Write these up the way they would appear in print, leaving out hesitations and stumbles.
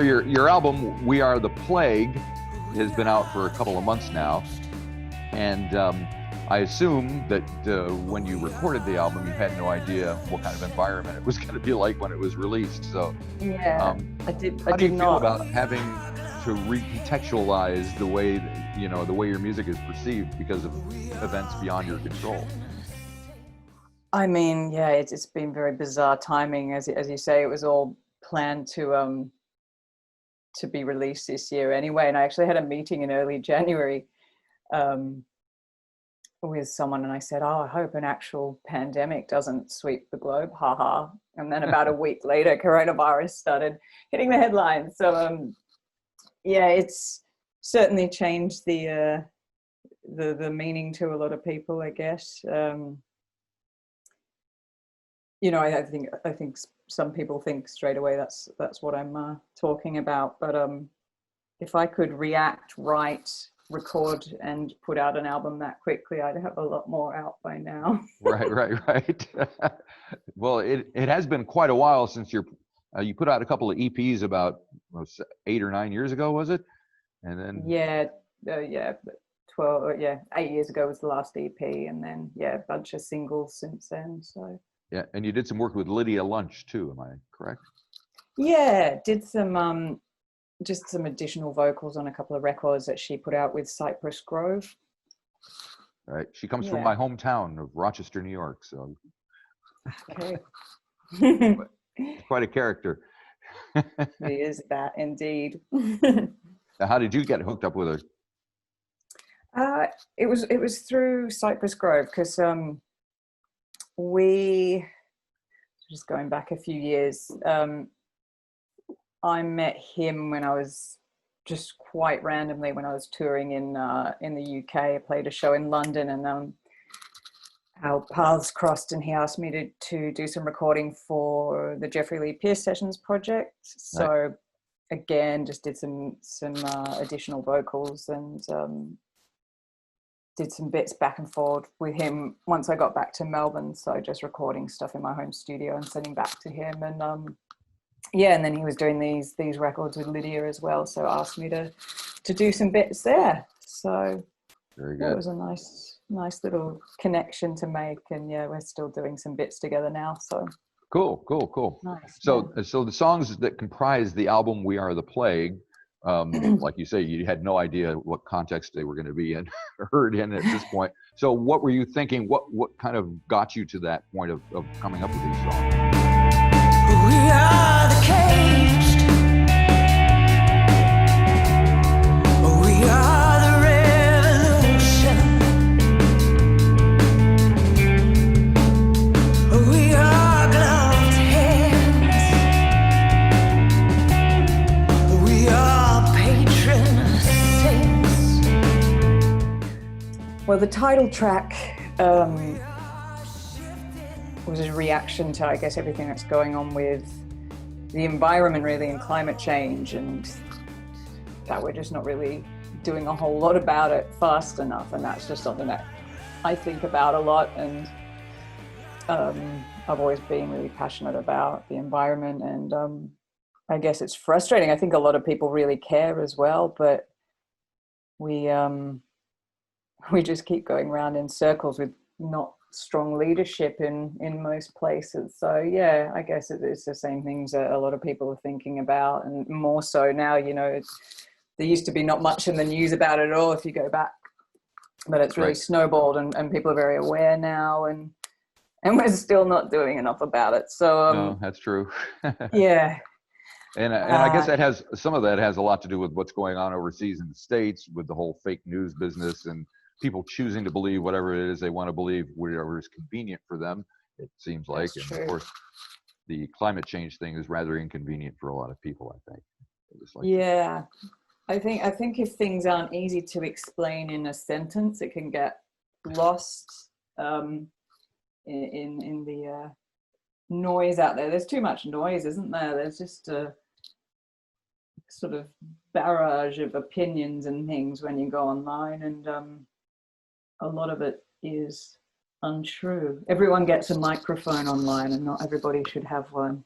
your album "We Are the Plague" has been out for a couple of months now, and I assume that when you recorded the album, you had no idea what kind of environment it was going to be like when it was released. So, yeah, how do you feel about having to recontextualize the way the way your music is perceived because of events beyond your control? I mean, yeah, it's been very bizarre timing, as you say. It was all planned to be released this year anyway, and I actually had a meeting in early January with someone, and I said, "Oh, I hope an actual pandemic doesn't sweep the globe, haha." And then about a week later, coronavirus started hitting the headlines. So, yeah, it's certainly changed the meaning to a lot of people, I guess. I think some people think straight away that's what I'm talking about. But if I could react, write, record, and put out an album that quickly, I'd have a lot more out by now. Right. Well, it has been quite a while since you put out a couple of EPs about 8 or 9 years ago, was it? And then 8 years ago was the last EP, and then a bunch of singles since then. So. Yeah, and you did some work with Lydia Lunch too, am I correct? Yeah, did some just some additional vocals on a couple of records that she put out with Cypress Grove. Right, she comes from my hometown of Rochester, New York, so. Okay. Quite a character. She is that indeed. How did you get hooked up with her? It was through Cypress Grove, because we, just going back a few years, I met him when I was just quite randomly when I was touring in the UK. I played a show in London, and our paths crossed, and he asked me to do some recording for the Jeffrey Lee Pierce Sessions project. So right. Again, just did some additional vocals, and did some bits back and forth with him once I got back to Melbourne. So just recording stuff in my home studio and sending back to him. And and then he was doing these records with Lydia as well. So asked me to do some bits there. So very good. It was a nice little connection to make. And we're still doing some bits together now. So cool. Nice. So the songs that comprise the album "We Are the Plague," like you say, you had no idea what context they were going to be heard in at this point. So what were you thinking? What kind of got you to that point of coming up with these songs? We are the caged. We are the revolution. We are gloved hands. We are patron saints. Well, the title track was a reaction to, I guess, everything that's going on with the environment, really, and climate change, and that we're just not really doing a whole lot about it fast enough. And that's just something that I think about a lot, and I've always been really passionate about the environment, and I guess it's frustrating. I think a lot of people really care as well, but we just keep going round in circles with not strong leadership in most places. So I guess it's the same things that a lot of people are thinking about, and more so now. There used to be not much in the news about it at all if you go back, but it's really snowballed, and people are very aware now, and we're still not doing enough about it. So no, that's true. Yeah. And I guess that has some of that has a lot to do with what's going on overseas in the States with the whole fake news business and people choosing to believe whatever it is they want to believe, whatever is convenient for them, it seems like. That's and true. Of course, the climate change thing is rather inconvenient for a lot of people, I think. I think if things aren't easy to explain in a sentence, it can get lost in the noise out there. There's too much noise, isn't there? There's just a sort of barrage of opinions and things when you go online, and a lot of it is untrue. Everyone gets a microphone online, and not everybody should have one.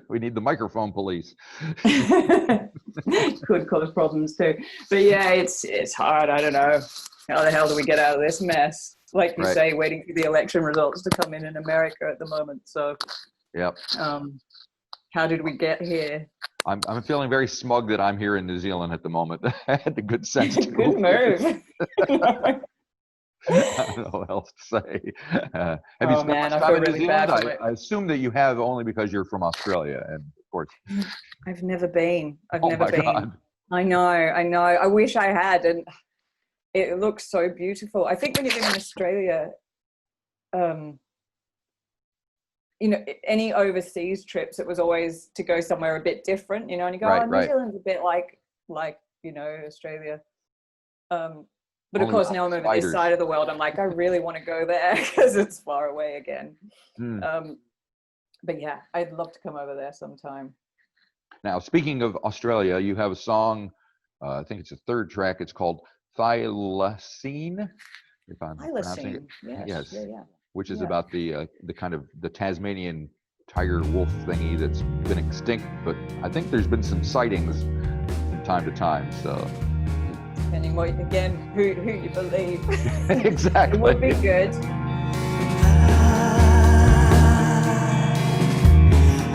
We need the microphone police. Could cause problems too. But yeah, it's hard. I don't know. How the hell do we get out of this mess? Like you say, waiting for the election results to come in America at the moment. So, yep. How did we get here? I'm feeling very smug that I'm here in New Zealand at the moment. I had the good sense to Good move. I don't know what else to say. Have you spent much time in New Zealand? I assume that you have, only because you're from Australia, and of course. I've never been. I've oh never my been. God. I know. I wish I had, and it looks so beautiful. I think when you live in Australia, you know, any overseas trips, it was always to go somewhere a bit different, you know, and you go, New Zealand's a bit like, you know, Australia. But of course, now I'm over this side of the world. I'm like, I really want to go there because it's far away again. But yeah, I'd love to come over there sometime. Now, speaking of Australia, you have a song, I think it's a third track. It's called Thylacine, if I'm pronouncing it. Yes. Yeah. Which is about the kind of the Tasmanian tiger wolf thingy that's been extinct. But I think there's been some sightings from time to time. So. Depending who you believe. Exactly. It would be good.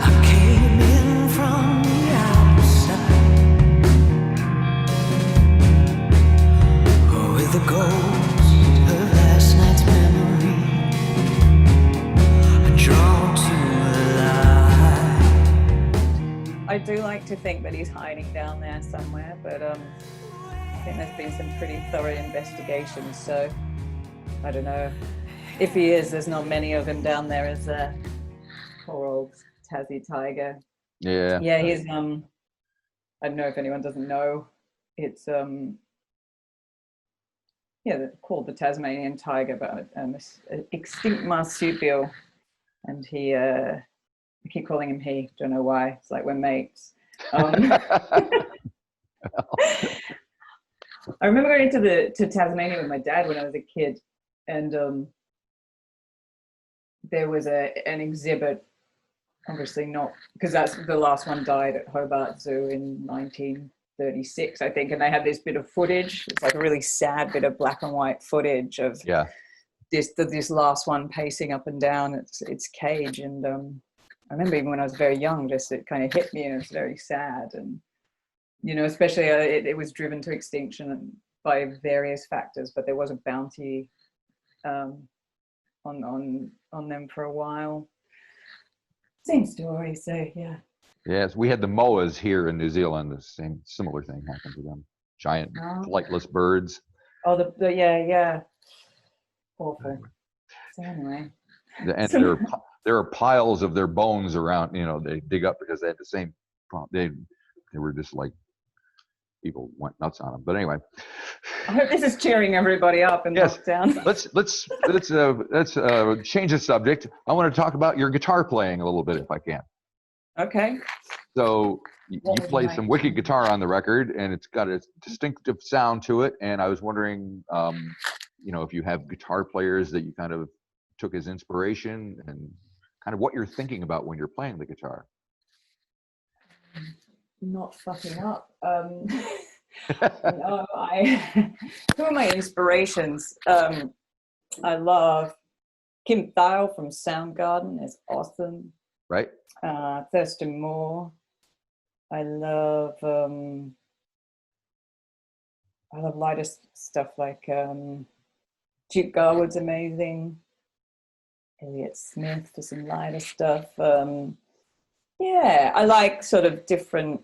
I came in from the outside with the ghost of last night's memory, drawn to life. I do like to think that he's hiding down there somewhere, but I think there's been some pretty thorough investigations, so I don't know. If he is, there's not many of him down there, is there? Poor old Tassie tiger. Yeah. Yeah, he's I don't know if anyone doesn't know. It's they're called the Tasmanian tiger, but this extinct marsupial, and he I keep calling him he. Don't know why. It's like we're mates. I remember going to Tasmania with my dad when I was a kid, and there was an exhibit, obviously not, because that's the last one died at Hobart Zoo in 1936, I think, and they had this bit of footage. It's like a really sad bit of black and white footage of this last one pacing up and down its cage, and I remember even when I was very young, just it kind of hit me, and it was very sad. And you know, especially it was driven to extinction by various factors, but there was a bounty on them for a while. Same story, so yeah. Yes, we had the moas here in New Zealand. The similar thing happened to them. Giant flightless birds. Oh, yeah. Awful. So anyway. And there are piles of their bones around. You know, they dig up because they had the same problem. They were just like, people went nuts on them. But anyway, I hope this is cheering everybody up in lockdown. Let's change the subject. I want to talk about your guitar playing a little bit, if I can. Okay. So you play some wicked guitar on the record, and it's got a distinctive sound to it. And I was wondering, you know, if you have guitar players that you kind of took as inspiration, and kind of what you're thinking about when you're playing the guitar. Not fucking up. No, who are my inspirations? I love Kim Thayil from Soundgarden, is awesome. Right. Thurston Moore. I love lighter stuff like Duke Garwood's amazing. Elliott Smith for some lighter stuff. Yeah, I like sort of different,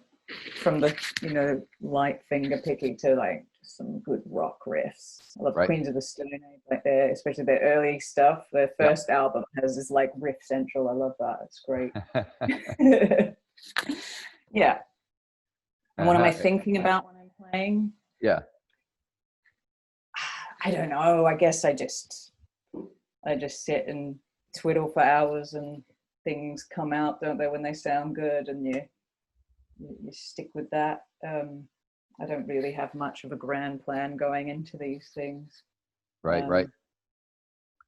from the, you know, light finger picky to like some good rock riffs. I love Queens of the Stone Age, like especially their early stuff. Their first album has this like riff central. I love that. It's great. Yeah. And what am I thinking about when I'm playing? Yeah. I don't know. I guess I just sit and twiddle for hours, and things come out, don't they, when they sound good, and you stick with that. I don't really have much of a grand plan going into these things. Right.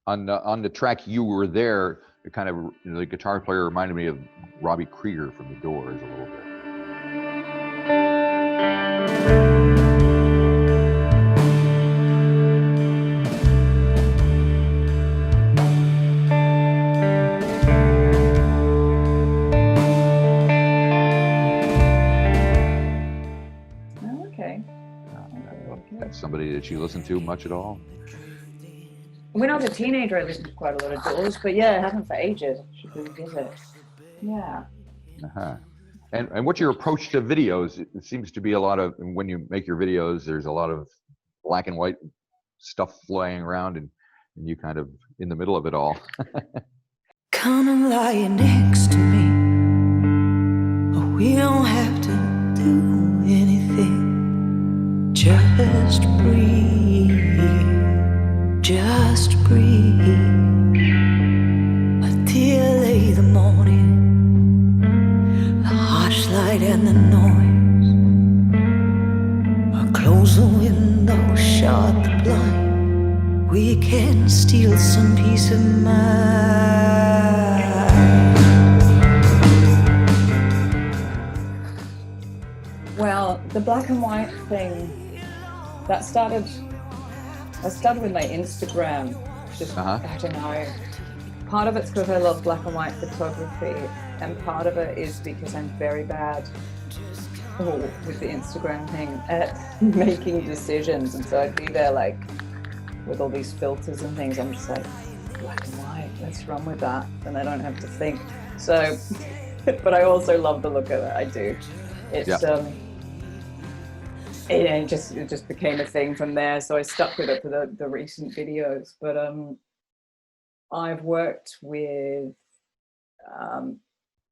On the track You Were There, it kind of, the guitar player reminded me of Robbie Krieger from the Doors a little bit. Oh, okay. That's somebody that you listen to much at all? When I was a teenager, I listened to quite a lot of Doors, but yeah, I haven't for ages. I should revisit. Yeah. Uh-huh. And what's your approach to videos? It seems to be a lot of, when you make your videos, there's a lot of black and white stuff flying around, and you kind of in the middle of it all. Come and lie next to me. Oh, we don't have to do anything. Just breathe. Just breathe. Until late the morning. The harsh light and the noise. Close the window, shut the blind. We can steal some peace of mind. Well, the black and white thing, that started with my Instagram. Just, I don't know. Part of it's because I love black and white photography, and part of it is because I'm very bad with the Instagram thing at making decisions. And so I'd be there like with all these filters and things. I'm just like, black and white, let's run with that. And I don't have to think. So, but I also love the look of it. I do. It's, it just became a thing from there. So I stuck with it for the recent videos. But I've worked with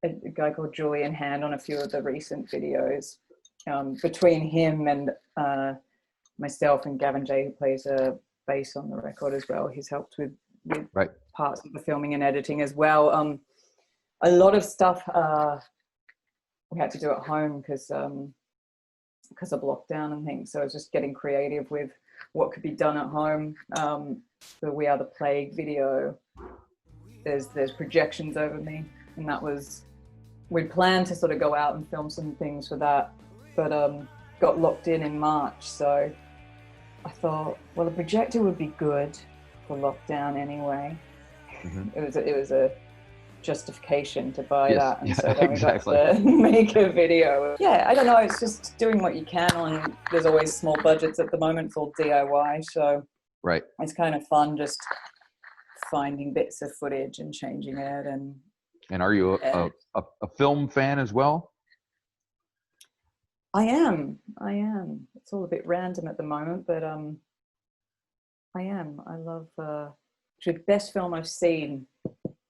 a guy called Julian Hand on a few of the recent videos. Between him and myself and Gavin J, who plays a bass on the record as well, he's helped with parts of the filming and editing as well. A lot of stuff we had to do at home because of lockdown and things. So I was just getting creative with what could be done at home. The We Are the Plague video, there's projections over me, and that was, we'd planned to sort of go out and film some things for that, but got locked in March. So I thought, well, a projector would be good for lockdown anyway. It was a justification to buy that, and so then we got to make a video. Yeah, I don't know, it's just doing what you can on, there's always small budgets at the moment for DIY, so it's kind of fun just finding bits of footage and changing it. And are you a film fan as well? I am. It's all a bit random at the moment, but I am. I love the best film I've seen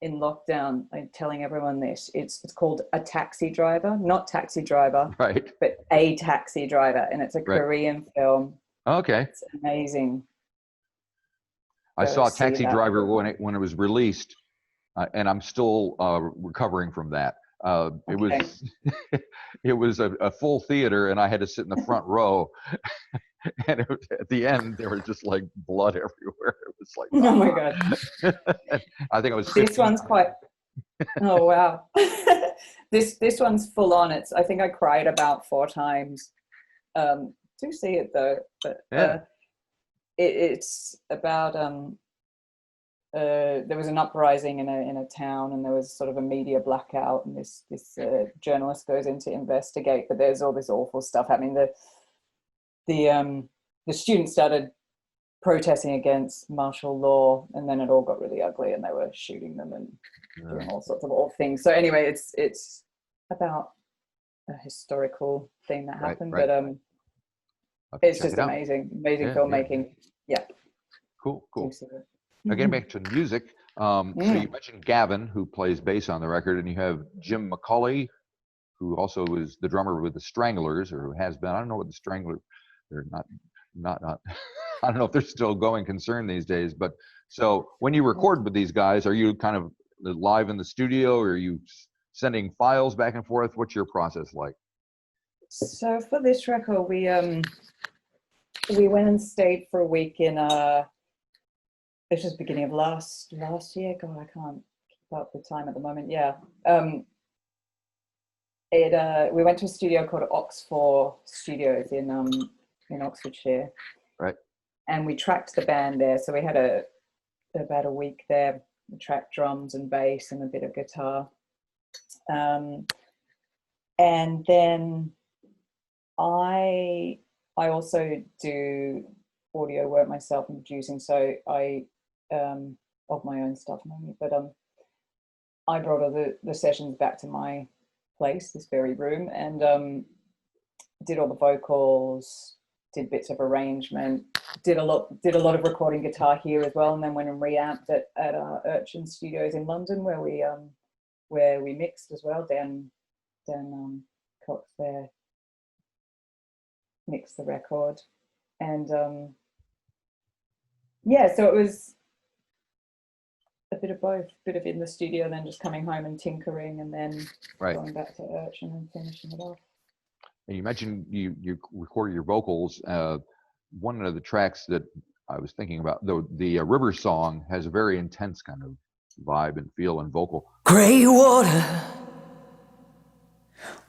in lockdown. I'm telling everyone this. It's called A Taxi Driver, not Taxi Driver, but A Taxi Driver, and it's a Korean film. Okay. It's amazing. I saw Taxi Driver when it was released, and I'm still recovering from that. It was a full theater, and I had to sit in the front row. And at the end, there was just like blood everywhere. It was like, oh my god! I think it was. 15. This one's quite. Oh wow! This one's full on. I think I cried about 4 times. Do see it though, but it's about there was an uprising in a town, and there was sort of a media blackout, and this journalist goes in to investigate, but there's all this awful stuff happening. The students started protesting against martial law, and then it all got really ugly, and they were shooting them and doing all sorts of awful things. So anyway, it's about a historical thing that happened, but it's just amazing filmmaking. Yeah. Cool. Now getting back to music, so you mentioned Gavin, who plays bass on the record, and you have Jim McCauley, who also is the drummer with the Stranglers, or who has been. I don't know what the Stranglers, they're not. I don't know if they're still going concern these days. But so when you record with these guys, are you kind of live in the studio, or are you sending files back and forth? What's your process like? So for this record, we went and stayed for a week in it was just beginning of last year. God, I can't keep about the time at the moment. Yeah. We went to a studio called Oxford Studios in Oxfordshire. Right. And we tracked the band there. So we had about a week there. We tracked drums and bass and a bit of guitar. And then I also do audio work myself and producing. So I of my own stuff mainly, but I brought all the sessions back to my place, this very room, and did all the vocals, did bits of arrangement, did a lot of recording guitar here as well, and then went and reamped at Urchin Studios in London, where we mixed as well. Dan Cox there mixed the record, and yeah, so it was a bit of both, a bit of in the studio, and then just coming home and tinkering, and then going back to Urchin and finishing it off. And you mentioned you recorded your vocals. One of the tracks that I was thinking about, the River song, has a very intense kind of vibe and feel and vocal. Grey water,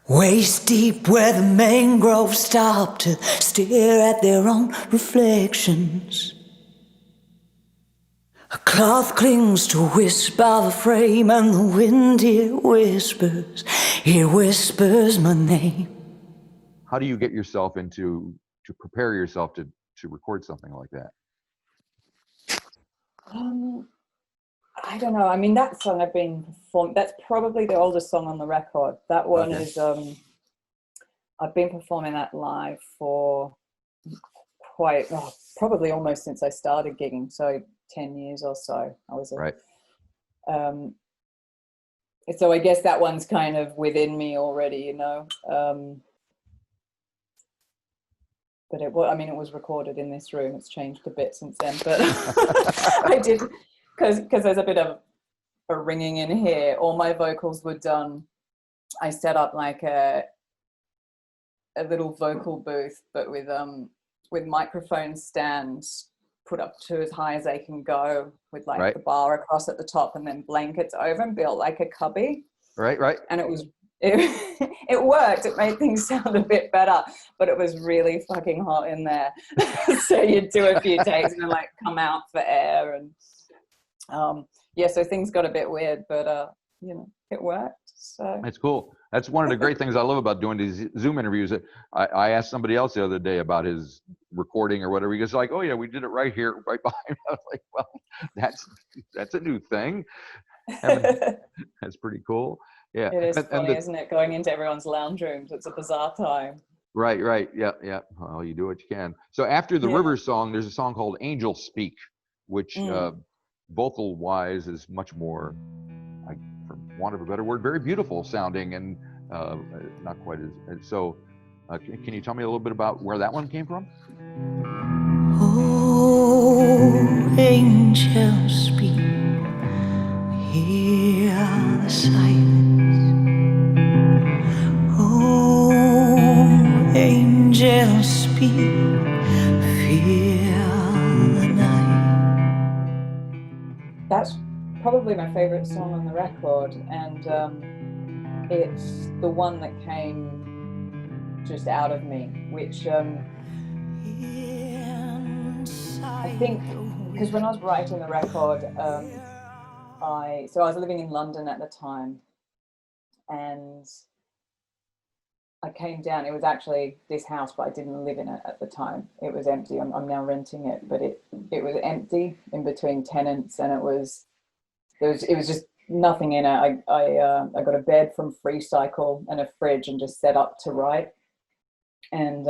waist deep where the mangroves stop to stare at their own reflections. A cloth clings to whisper the frame, and the wind it whispers my name. How do you get yourself to prepare yourself to record something like that? I don't know. I mean, that song I've been performing, that's probably the oldest song on the record. That one is, I've been performing that live for probably almost since I started gigging. So 10 years or so. I was right. So I guess that one's kind of within me already, you know. But it was recorded in this room. It's changed a bit since then, but I did, because there's a bit of a ringing in here. All my vocals were done. I set up like a little vocal booth, but with microphone stands put up to as high as they can go, with like the bar across at the top, and then blankets over, and built like a cubby. Right. And it worked. It made things sound a bit better, but it was really fucking hot in there. So you'd do a few takes and then like come out for air, and so things got a bit weird, but it worked. So that's cool. That's one of the great things I love about doing these Zoom interviews. I asked somebody else the other day about his recording or whatever. He goes like, "Oh yeah, we did it right here, right behind." I was like, "Well, that's a new thing." That's pretty cool. Yeah, it is funny, isn't it? Going into everyone's lounge rooms, it's a bizarre time. Right. Yeah. Well, you do what you can. So after the River song, there's a song called "Angel Speak," which vocal-wise is much more, for want of a better word, very beautiful sounding, and not quite as so. Can you tell me a little bit about where that one came from? Oh, angel speak, hear the silence. Oh, angel speak, feel the night. That's probably my favorite song on the record, and it's the one that came just out of me, which I think, because when I was writing the record, I was living in London at the time, and I came down. It was actually this house, but I didn't live in it at the time. It was empty. I'm now renting it, but it was empty in between tenants, and it was just nothing in it. I got a bed from Free Cycle and a fridge, and just set up to write. And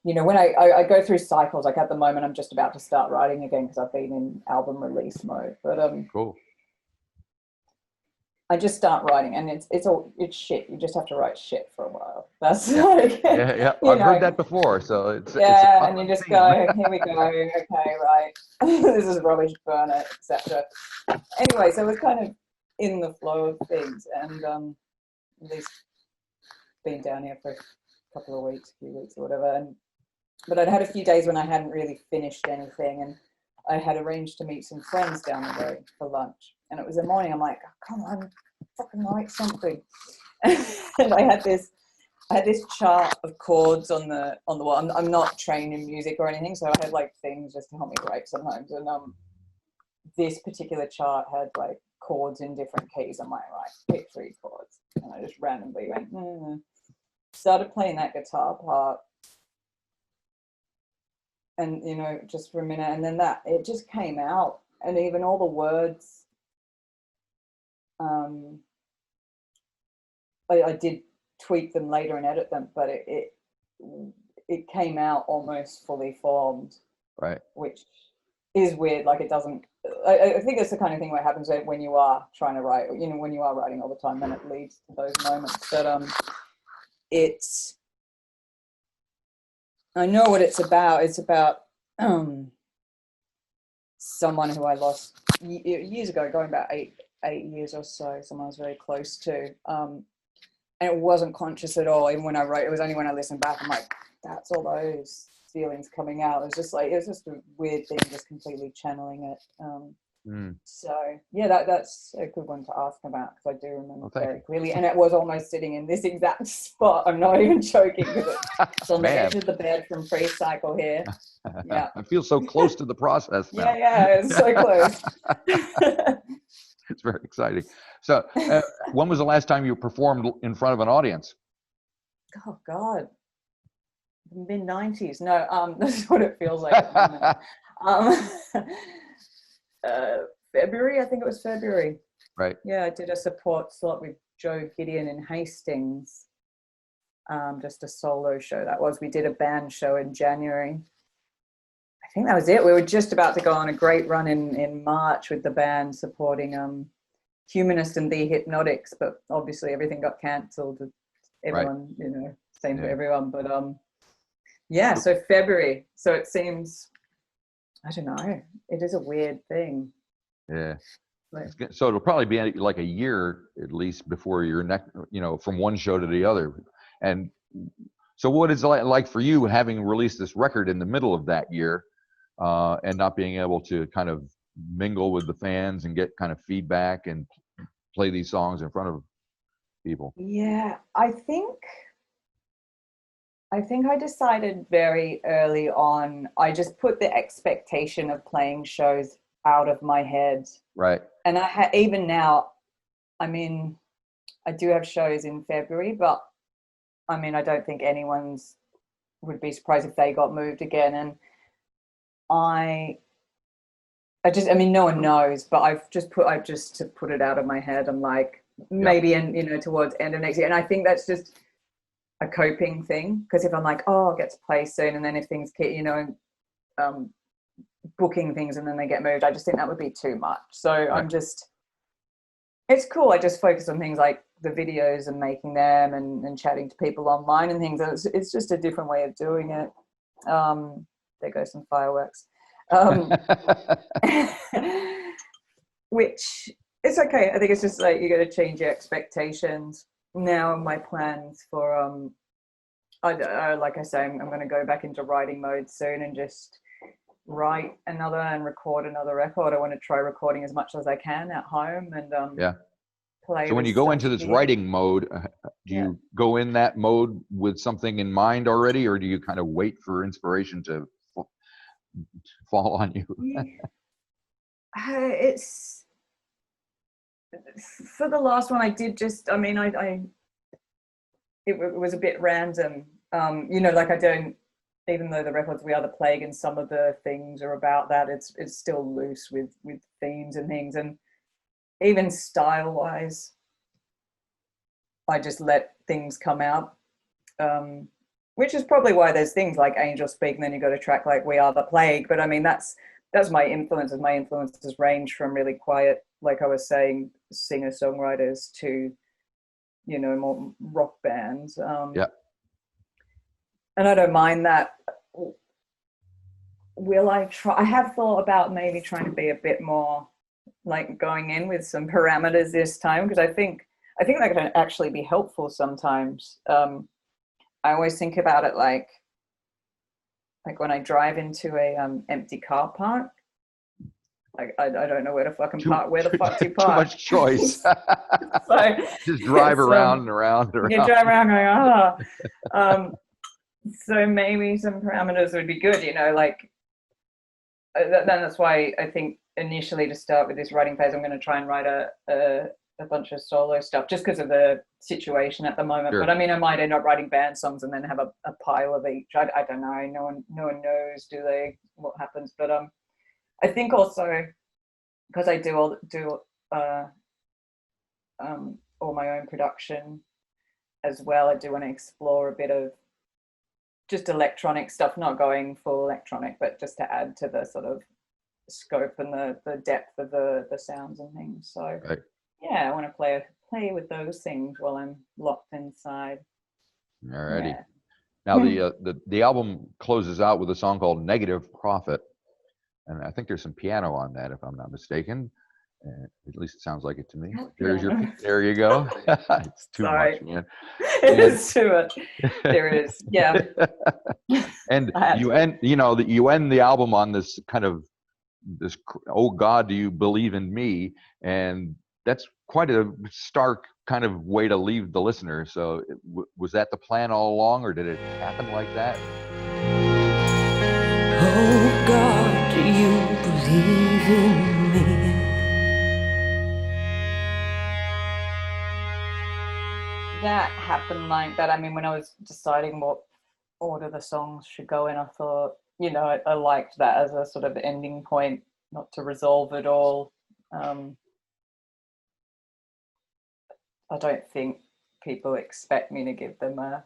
when I go through cycles, like at the moment I'm just about to start writing again because I've been in album release mode, but cool. I just start writing, and it's shit. You just have to write shit for a while. That's like I've heard that before, so it's and you just go, here we go, okay, right, this is rubbish, burn it, etc. Anyway, so we're kind of in the flow of things, and at least been down here for a few weeks or whatever, but I'd had a few days when I hadn't really finished anything, and I had arranged to meet some friends down the road for lunch, and it was the morning. I'm like, oh, come on, fucking write something. And I had this chart of chords on the wall. I'm not trained in music or anything, so I had like things just to help me write sometimes. And this particular chart had like chords in different keys. I'm like, right, pick 3 chords, and I just randomly went, started playing that guitar part. And, you know, just for a minute, and then that, it just came out. And even all the words, I did tweak them later and edit them, but it came out almost fully formed. Right. Which is weird. Like, it doesn't, I think it's the kind of thing where it happens when you are trying to write, you know, when you are writing all the time, then it leads to those moments. But it's, I know what it's about. It's about someone who I lost years ago, going back eight years or so, someone I was very close to. And it wasn't conscious at all. Even when I wrote, it was only when I listened back, I'm like, that's all those feelings coming out. It was just a weird thing, just completely channeling it. So yeah, that's a good one to ask about, because I do remember very clearly, and it was almost sitting in this exact spot. I'm not even joking, because it's on the edge of the bed from Freecycle here. Yeah, I feel so close to the process now. Yeah, it's so close. It's very exciting. So when was the last time you performed in front of an audience? Oh God, mid-90s. No, that's what it feels like at the moment. February, I think it was February. Right. Yeah, I did a support slot with Joe Gideon in Hastings. Just a solo show that was. We did a band show in January. I think that was it. We were just about to go on a great run in March with the band supporting Humanist and The Hypnotics, but obviously everything got cancelled. Everyone, you know, same for everyone. But yeah, so February. So it seems, I don't know, it is a weird thing. Yeah. Like, So it'll probably be like a year at least before your next, you know, from one show to the other. And so what is it like for you, having released this record in the middle of that year, and not being able to kind of mingle with the fans and get kind of feedback and play these songs in front of people? Yeah, I think I decided very early on, I just put the expectation of playing shows out of my head. Right. And even now, I mean, I do have shows in February, but I mean, I don't think anyone's would be surprised if they got moved again. And I mean, no one knows, but I've just to put it out of my head. I'm like, maybe, and you know, towards end of next year. And I think that's just a coping thing, because if I'm like, oh, I'll get to play soon, and then if things keep, you know, booking things and then they get moved, I just think that would be too much. So right. It's cool. I just focus on things like the videos and making them and chatting to people online and things. It's just a different way of doing it. There goes some fireworks. Which it's okay. I think it's just like you got to change your expectations. Now my plans for like I say, I'm going to go back into writing mode soon and just write another and record another record. I want to try recording as much as I can at home and play. So when you go into this writing mode, do you go in that mode with something in mind already, or do you kind of wait for inspiration to fall on you? It's for the last one I did just, I mean, it was a bit random. You know, like I don't, even though the records We Are the Plague and some of the things are about that, it's still loose with themes and things. And even style wise, I just let things come out, which is probably why there's things like Angel Speak, and then you got a track like We Are the Plague. But I mean, that's my influences. My influences range from really quiet, like I was saying, singer-songwriters to, you know, more rock bands. And I don't mind that. I have thought about maybe trying to be a bit more like going in with some parameters this time, because I think that can actually be helpful sometimes. I always think about it like when I drive into a empty car park, I don't know where to fucking park. Where the fuck do you park? Too much choice. So just drive around and around and around. You can drive around going, so maybe some parameters would be good, you know, like, then that's why I think initially to start with this writing phase, I'm going to try and write a bunch of solo stuff just because of the situation at the moment. Sure. But I mean, I might end up writing band songs and then have a pile of each. I don't know. No one knows, do they, what happens? But I think also because I do all my own production as well, I do want to explore a bit of just electronic stuff, not going full electronic, but just to add to the sort of scope and the depth of the sounds and things. So right. Yeah, I want to play with those things while I'm locked inside. Alrighty. Yeah. Now the album closes out with a song called Negative Prophet, and I think there's some piano on that, if I'm not mistaken. At least it sounds like it to me. There you go. It's too much, man. It is too much. There is, yeah. And you end the album on this kind of "Oh God, do you believe in me?" And that's quite a stark kind of way to leave the listener. So was that the plan all along, or did it happen like that? Oh God, do you believe in me? That happened like that. I mean, when I was deciding what order the songs should go in, I thought, you know, I liked that as a sort of ending point, not to resolve it all. I don't think people expect me to give them a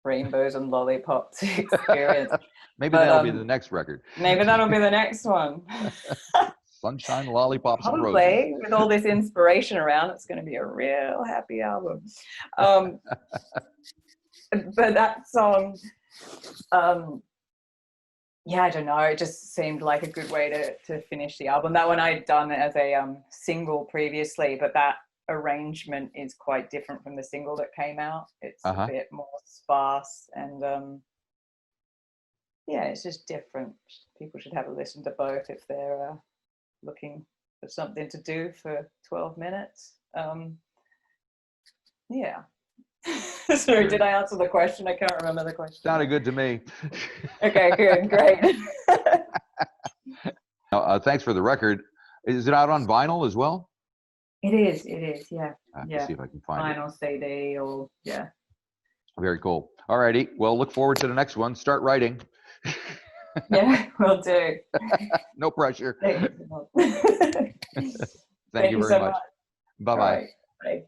rainbows and lollipops experience. Maybe that'll be the next record. Maybe that'll be the next one. Sunshine, lollipops, and roses. Probably, with all this inspiration around, it's going to be a real happy album. But that song, yeah, I don't know. It just seemed like a good way to finish the album. That one I'd done as a single previously, but that arrangement is quite different from the single that came out. It's a bit more sparse and yeah, it's just different. People should have a listen to both if they're looking for something to do for 12 minutes. Yeah. Sorry, did I answer the question? I can't remember the question. Sounded good to me. Okay, good, great. Thanks for the record. Is it out on vinyl as well? It is, yeah. I have to see if I can find vinyl, CD, or yeah. Very cool. All righty. Well, look forward to the next one. Start writing. Yeah, will do. No pressure. Thank you so much. Thank you very much. Bye-bye. Bye.